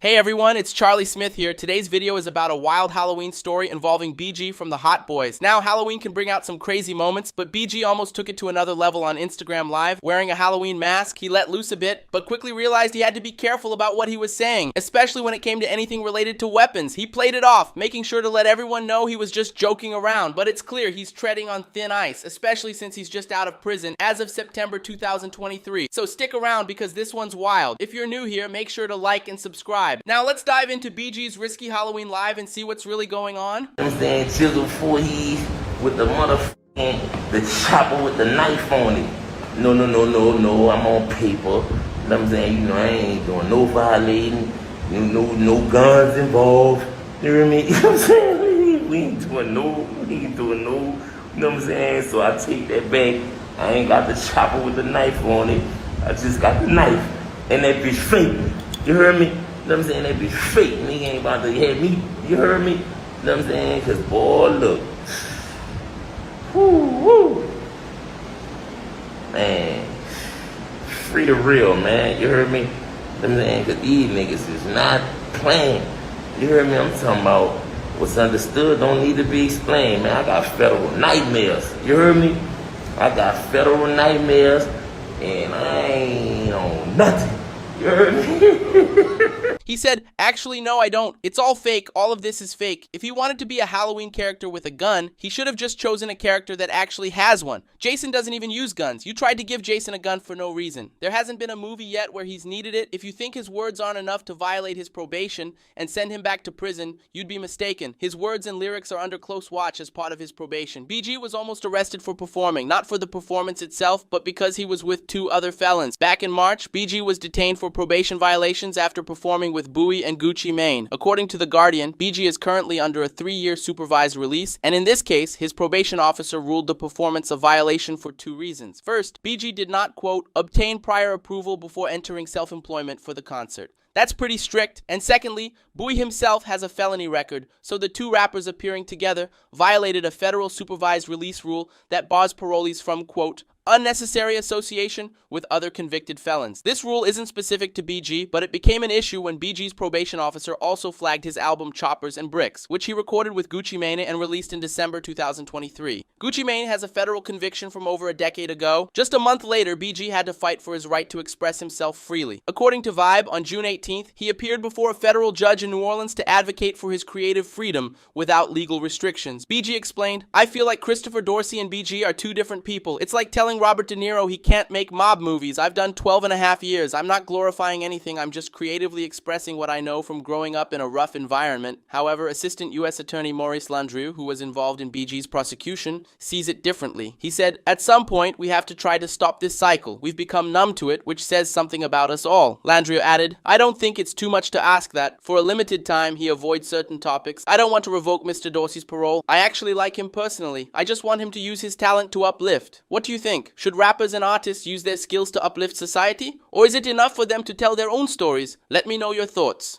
Hey everyone, it's Charlie Smith here. Today's video is about a wild Halloween story involving BG from the Hot Boys. Now, Halloween can bring out some crazy moments, but BG almost took it to another level on Instagram Live. Wearing a Halloween mask, he let loose a bit, but quickly realized he had to be careful about what he was saying, especially when it came to anything related to weapons. He played it off, making sure to let everyone know he was just joking around, but it's clear he's treading on thin ice, especially since he's just out of prison as of September 2023. So stick around because this one's wild. If you're new here, make sure to like and subscribe. Now let's dive into BG's Risky Halloween Live and see what's really going on. You know what I'm saying? Chisel 4 E's with the motherfucking, the chopper with the knife on it. No, I'm on paper. You know what I'm saying? I ain't doing no violating. No guns involved. You hear me? You know what I'm saying? We ain't doing no, you know what I'm saying? So I take that back. I ain't got the chopper with the knife on it. I just got the knife. And that bitch fake. You heard me? You know what I'm saying? That bitch fake. Nigga ain't about to hit me. You heard me? You know what I'm saying? Cause boy, look. Woo. Man. Free the real, man. You heard me? You know what I'm saying? Cause these niggas is not playing. You heard me? I'm talking about what's understood don't need to be explained, man. I got federal nightmares. You heard me? I got federal nightmares and I ain't on nothing. You heard me? He said, actually, no, I don't. It's all fake. All of this is fake. If he wanted to be a Halloween character with a gun, he should have just chosen a character that actually has one. Jason doesn't even use guns. You tried to give Jason a gun for no reason. There hasn't been a movie yet where he's needed it. If you think his words aren't enough to violate his probation and send him back to prison, you'd be mistaken. His words and lyrics are under close watch as part of his probation. BG was almost arrested for performing, not for the performance itself, but because he was with 2 other felons. Back in March, BG was detained for probation violations after performing with Bowie and Gucci Mane. According to The Guardian, BG is currently under a 3-year supervised release, and in this case, his probation officer ruled the performance a violation for 2 reasons. First, BG did not, quote, obtain prior approval before entering self-employment for the concert. That's pretty strict. And secondly, Bowie himself has a felony record, so the 2 rappers appearing together violated a federal supervised release rule that bars parolees from, quote, unnecessary association with other convicted felons. This rule isn't specific to BG, but it became an issue when BG's probation officer also flagged his album Choppers and Bricks, which he recorded with Gucci Mane and released in December 2023. Gucci Mane has a federal conviction from over a decade ago. Just a month later, BG had to fight for his right to express himself freely. According to Vibe, on June 18th, he appeared before a federal judge in New Orleans to advocate for his creative freedom without legal restrictions. BG explained, I feel like Christopher Dorsey and BG are 2 different people. It's like telling Robert De Niro he can't make mob movies. I've done 12 and a half years. I'm not glorifying anything. I'm just creatively expressing what I know from growing up in a rough environment. However, Assistant U.S. Attorney Maurice Landrieu, who was involved in BG's prosecution, sees it differently. He said, at some point, we have to try to stop this cycle. We've become numb to it, which says something about us all. Landrieu added, I don't think it's too much to ask that. For a limited time, he avoids certain topics. I don't want to revoke Mr. Dorsey's parole. I actually like him personally. I just want him to use his talent to uplift. What do you think? Should rappers and artists use their skills to uplift society? Or is it enough for them to tell their own stories? Let me know your thoughts.